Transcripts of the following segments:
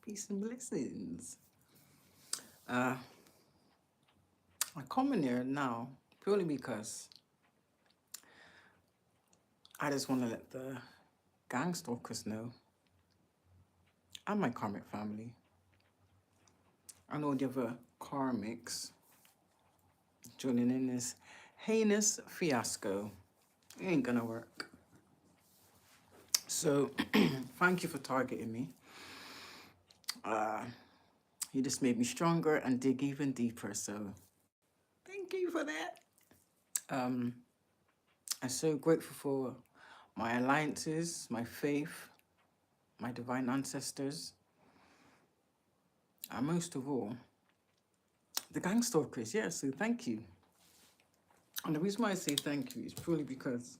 Peace and blessings. Uh, I come in here now purely because I just want to let the gang stalkers know and my karmic family and all the other karmics joining in this heinous fiasco. It ain't gonna work. So, thank you for targeting me. You just made me stronger and dig even deeper. So, thank you for that. Um, I'm so grateful for my alliances, my faith, my divine ancestors, and most of all, the gang stalkers. Yeah, so thank you. And the reason why I say thank you is purely because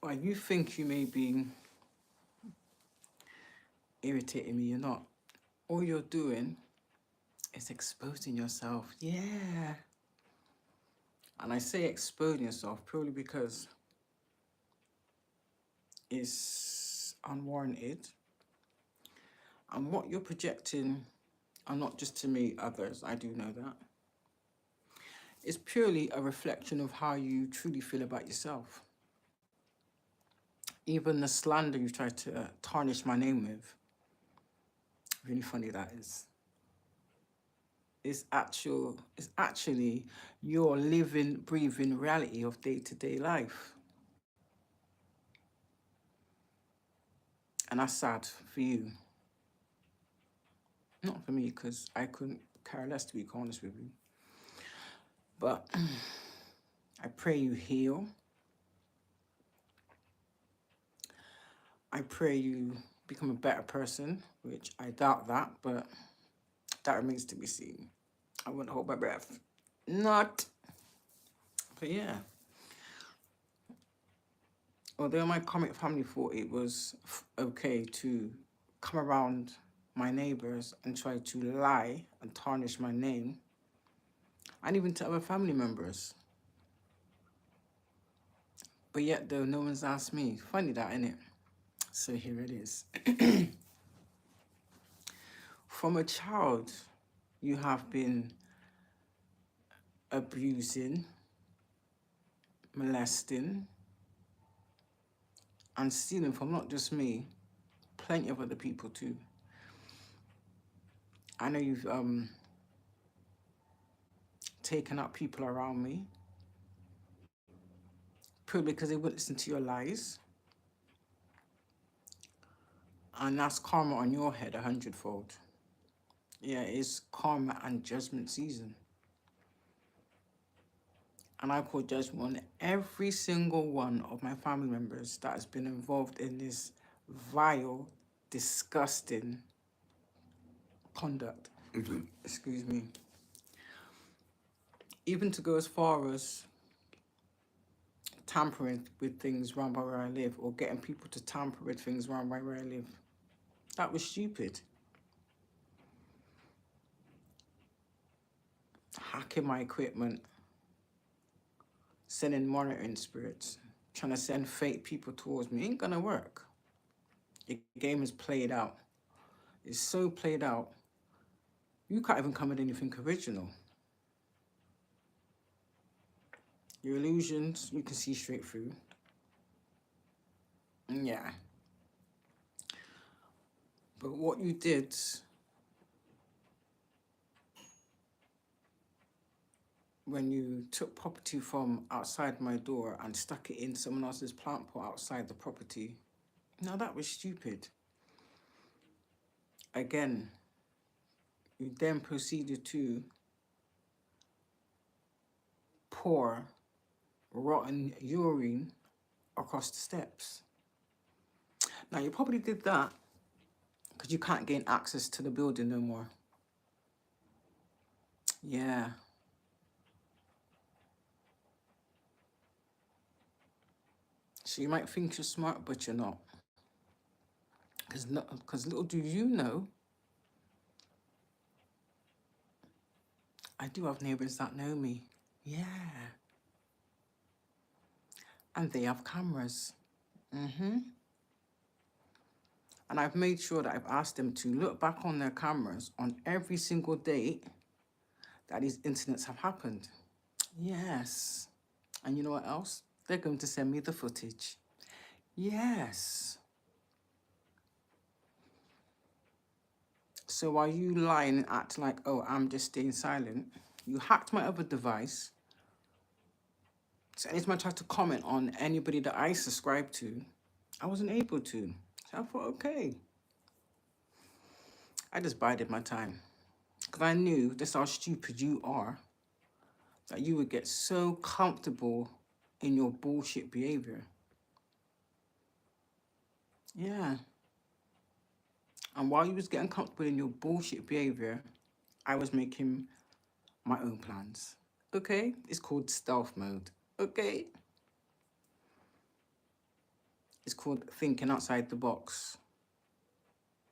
while you think you may be irritating me, you're not. All you're doing is exposing yourself. Yeah. And I say exposing yourself purely because it's unwarranted. And what you're projecting, and not just to me, others, I do know that, it's purely a reflection of how you truly feel about yourself. Even the slander you try to tarnish my name with, really funny that is. It's actually your living, breathing reality of day-to-day life. And that's sad for you. Not for me, because I couldn't care less, to be honest with you. But I pray you heal. I pray you become a better person, which I doubt that, but that remains to be seen. I wouldn't hold my breath. Not. But yeah. Although my comic family thought it was okay to come around my neighbors and try to lie and tarnish my name, and even to other family members. But yet, though, no one's asked me. Funny that, innit? So here it is. From a child, you have been abusing, molesting, and stealing from not just me, plenty of other people too. I know you've taken out people around me, purely because they wouldn't listen to your lies. And that's karma on your head 100-fold. Yeah, it's karma and judgment season. And I call judgment on every single one of my family members that has been involved in this vile, disgusting conduct. Excuse me. Even to go as far as tampering with things around by where I live, or getting people to tamper with things around by where I live. That was stupid. Hacking my equipment, sending monitoring spirits, trying to send fake people towards me, ain't gonna work. Your game is played out. It's so played out, you can't even come with anything original. Your illusions, you can see straight through. Yeah. But what you did when you took property from outside my door and stuck it in someone else's plant pot outside the property, now that was stupid. Again, you then proceeded to pour rotten urine across the steps. Now, you probably did that because you can't gain access to the building no more. Yeah. So you might think you're smart, but you're not. Because little do you know, I do have neighbors that know me. Yeah. And they have cameras. And I've made sure that I've asked them to look back on their cameras on every single date that these incidents have happened. Yes. And you know what else? They're going to send me the footage. Yes. So while you lie and act like, oh, I'm just staying silent, you hacked my other device. So anytime I tried to comment on anybody that I subscribe to, I wasn't able to. So I thought, okay. I just bided my time. Because I knew just how stupid you are, that you would get so comfortable in your bullshit behavior. Yeah. And while you was getting comfortable in your bullshit behavior, I was making my own plans. Okay? It's called stealth mode. Okay? It's called thinking outside the box.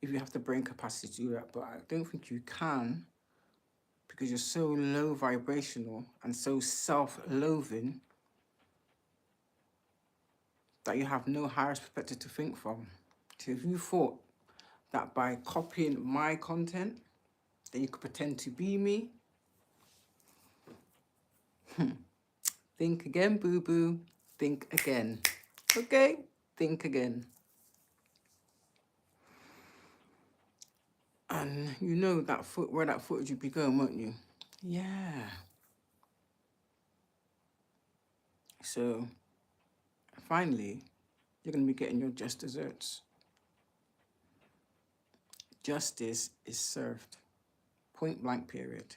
If you have the brain capacity to do that, but I don't think you can because you're so low vibrational and so self-loathing that you have no higher perspective to think from. So if you thought that by copying my content, then you could pretend to be me, think again, boo-boo. Think again. Okay? Think again. And you know that where that footage would be going, won't you? Yeah. So finally, you're going to be getting your just desserts. Justice is served. Point blank period.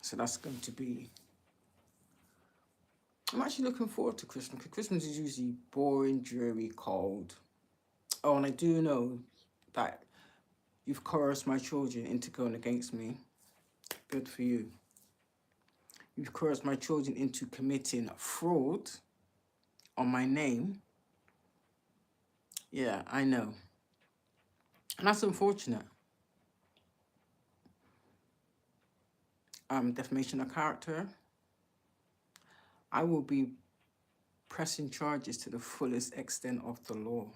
So that's going to be... I'm actually looking forward to Christmas, because Christmas is usually boring, dreary, cold. Oh, and I do know that you've coerced my children into going against me. Good for you. You've coerced my children into committing fraud on my name. Yeah, I know. And that's unfortunate. Defamation of character. I will be pressing charges to the fullest extent of the law.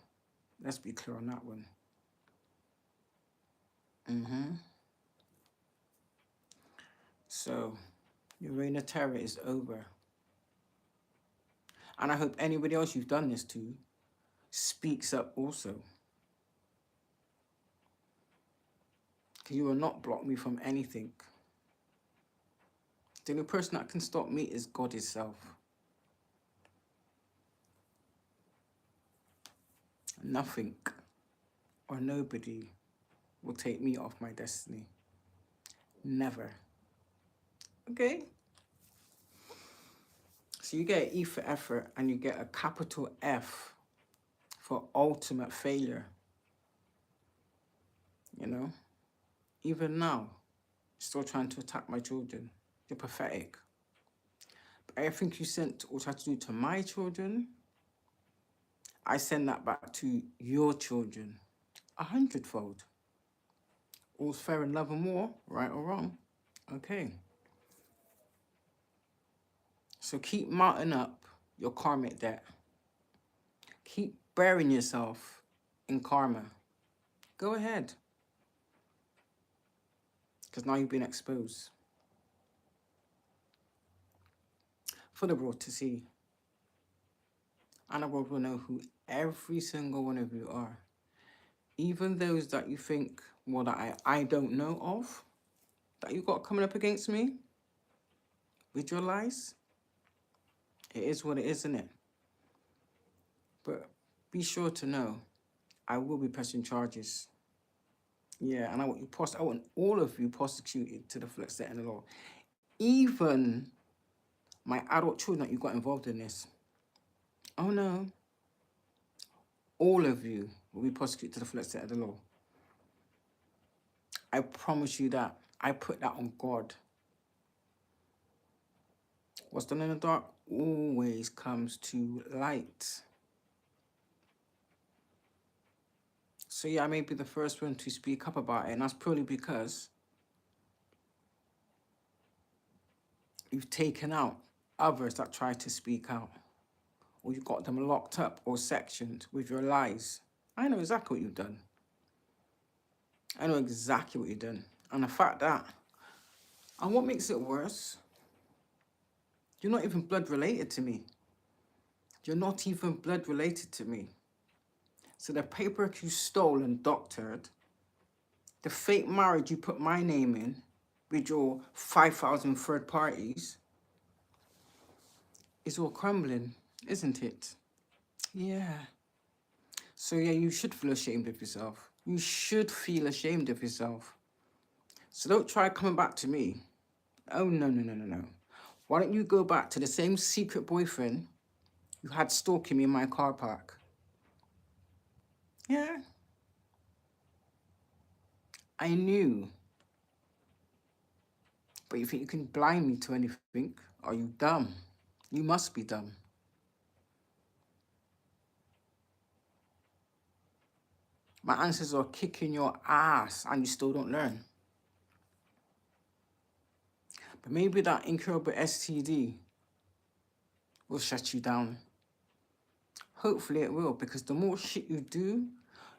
Let's be clear on that one. So, your reign of terror is over. And I hope anybody else you've done this to speaks up also. Because you will not block me from anything. The only person that can stop me is God himself. Nothing or nobody will take me off my destiny. Never. Okay? So you get E for effort and you get a capital F for ultimate failure. You know? Even now, still trying to attack my children. You're pathetic. But everything you sent or tried to do to my children, I send that back to your children 100-fold. All's fair in love and war, right or wrong. Okay. So keep mounting up your karmic debt. Keep burying yourself in karma. Go ahead. Because now you've been exposed. For the world to see. And the world will know who every single one of you are. Even those that you think, well, that I don't know of, that you got coming up against me with your lies. It is what it is, isn't it? But be sure to know, I will be pressing charges. Yeah, and I want all of you prosecuted to the full extent of the law. Even my adult children that you got involved in this. Oh no. All of you will be prosecuted to the full extent of the law. I promise you that. I put that on God. What's done in the dark always comes to light. So yeah, I may be the first one to speak up about it, and that's purely because you've taken out others that try to speak out. or you got them locked up or sectioned with your lies. I know exactly what you've done. I know exactly what you've done. And the fact that, and what makes it worse, you're not even blood related to me. You're not even blood related to me. So the paperwork you stole and doctored, the fake marriage you put my name in with your 5,000 third parties, is all crumbling, isn't it? Yeah. So yeah, you should feel ashamed of yourself. You should feel ashamed of yourself. So don't try coming back to me. Oh, no, no, no, no, no. Why don't you go back to the same secret boyfriend you had stalking me in my car park? Yeah. I knew. But you think you can blind me to anything? Are you dumb? You must be dumb. My answers are kicking your ass and you still don't learn. But maybe that incurable STD will shut you down. Hopefully it will, because the more shit you do,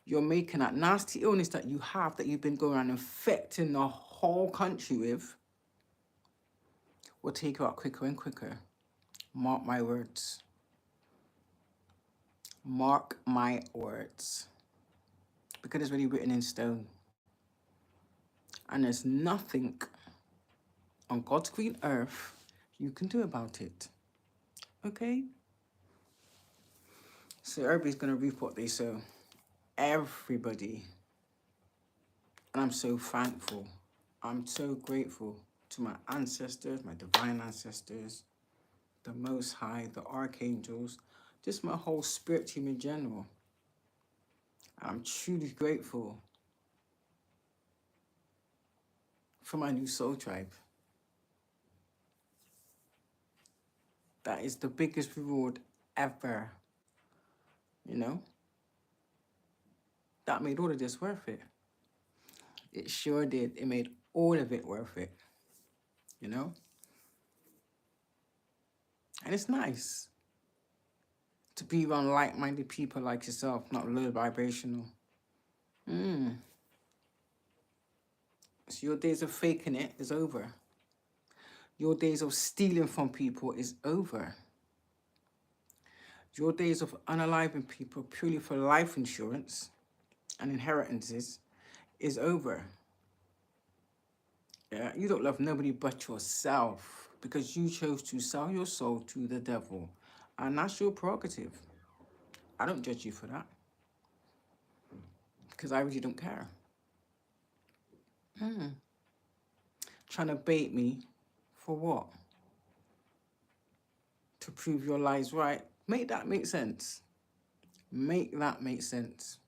you're making that nasty illness that you have, that you've been going around infecting the whole country with, will take you out quicker and quicker. Mark my words. Mark my words. Because it's already written in stone. And there's nothing on God's green earth you can do about it. Okay? So everybody's going to reap what they sow. Everybody. And I'm so thankful. I'm so grateful to my ancestors, my divine ancestors, the Most High, the archangels, just my whole spirit team in general. I'm truly grateful for my new soul tribe. That is the biggest reward ever. You know? That made all of this worth it. It sure did. It made all of it worth it. You know? And it's nice to be around like-minded people like yourself, not low vibrational. So your days of faking it is over. Your days of stealing from people is over. Your days of unaliving people purely for life insurance and inheritances is over. Yeah, you don't love nobody but yourself because you chose to sell your soul to the devil. And that's your prerogative. I don't judge you for that because I really don't care. Trying to bait me for what? To prove your lies right. Make that make sense. Make that make sense.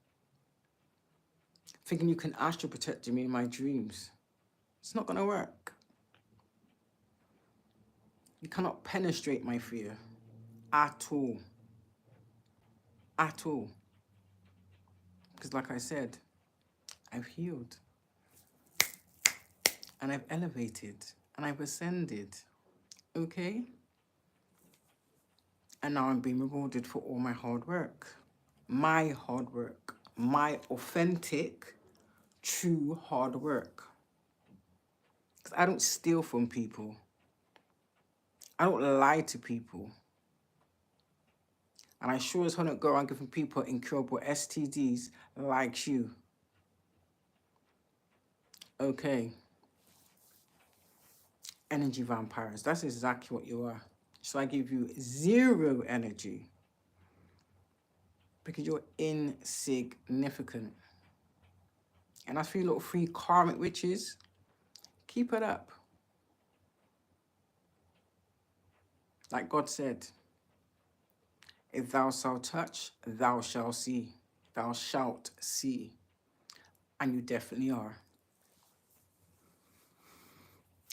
Thinking you can astral protect me in my dreams. It's not going to work. You cannot penetrate my fear at all. At all. Because like I said, I've healed. And I've elevated. And I've ascended. Okay? And now I'm being rewarded for all my hard work. My hard work. My authentic, true hard work. Because I don't steal from people. I don't lie to people. And I sure as hell don't go around giving people incurable STDs like you. Okay. Energy vampires. That's exactly what you are. So I give you 0 energy. Because you're insignificant. And as for you little 3 karmic witches, keep it up. Like God said, if thou shalt touch, thou shalt see. Thou shalt see. And you definitely are.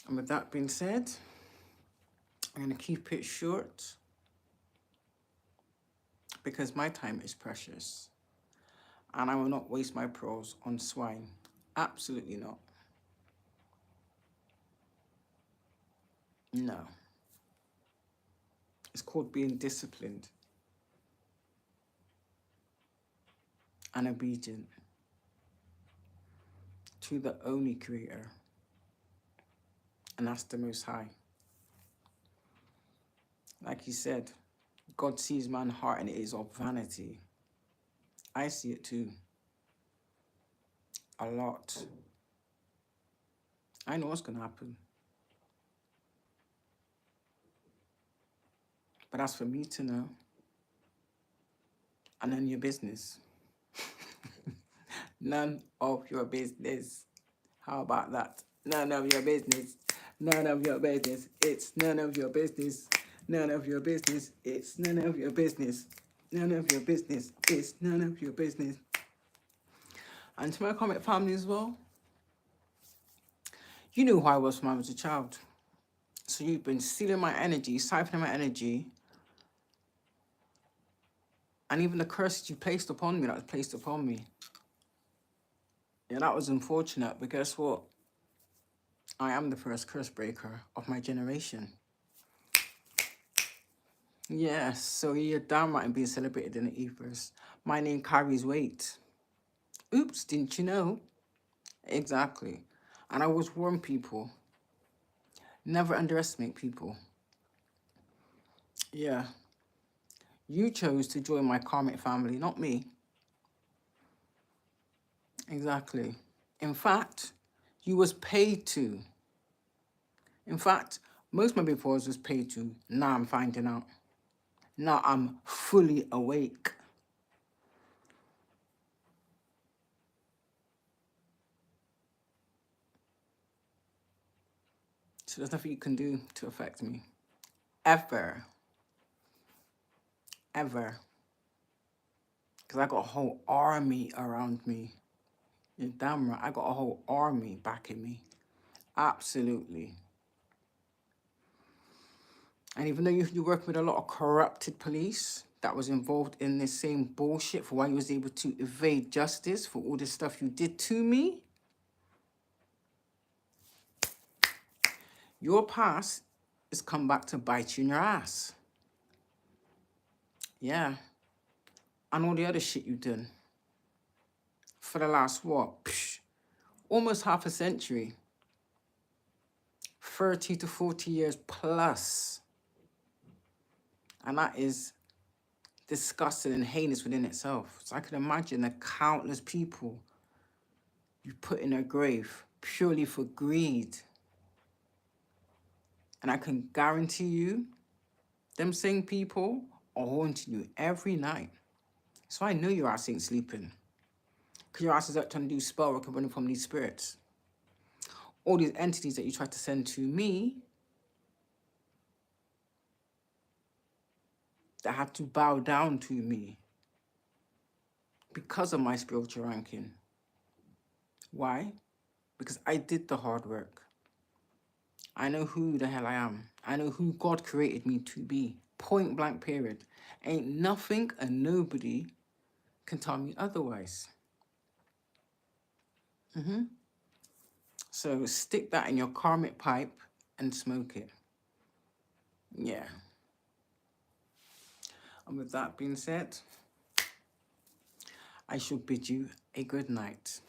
And with that being said, I'm going to keep it short because my time is precious. And I will not waste my pearls on swine. Absolutely not. No. It's called being disciplined. and obedient to the only creator, and that's the Most High. Like he said, God sees man's heart and it is of vanity. I see it too. A lot. I know what's going to happen. But that's for me to know. And none of your business. None of your business. How about that? None of your business. None of your business. It's none of your business. None of your business. It's none of your business. None of your business. It's none of your business. And to my comic family as well, you knew who I was when I was a child. So you've been stealing my energy, siphoning my energy, and even the curses you placed upon me, that was placed upon me. Yeah, that was unfortunate, but guess what? I am the first curse breaker of my generation. Yes, so you're damn right and being celebrated in the ethers. My name carries weight. Oops, didn't you know? Exactly. And I always warn people, never underestimate people. Yeah. You chose to join my karmic family, not me. Exactly. In fact, you was paid to. In fact, most of my before was paid to. Now I'm finding out. Now I'm fully awake. So there's nothing you can do to affect me. Ever. Ever. Because I got a whole army around me. You're damn right. I got a whole army backing me. Absolutely. And even though you work with a lot of corrupted police that was involved in this same bullshit for why you was able to evade justice for all the stuff you did to me, your past has come back to bite you in your ass. Yeah. And all the other shit you done. For the last, what? Almost half a century. 30 to 40 years plus. And that is disgusting and heinous within itself. So I can imagine the countless people you put in a grave purely for greed. And I can guarantee you, them same people are haunting you every night. So I know your ass ain't sleeping. Because your ass is out trying to do spell work and running from these spirits. All these entities that you tried to send to me that had to bow down to me because of my spiritual ranking. Why? Because I did the hard work. I know who the hell I am. I know who God created me to be. Point blank period. Ain't nothing and nobody can tell me otherwise. So stick that in your karmic pipe and smoke it. Yeah. And with that being said, I shall bid you a good night.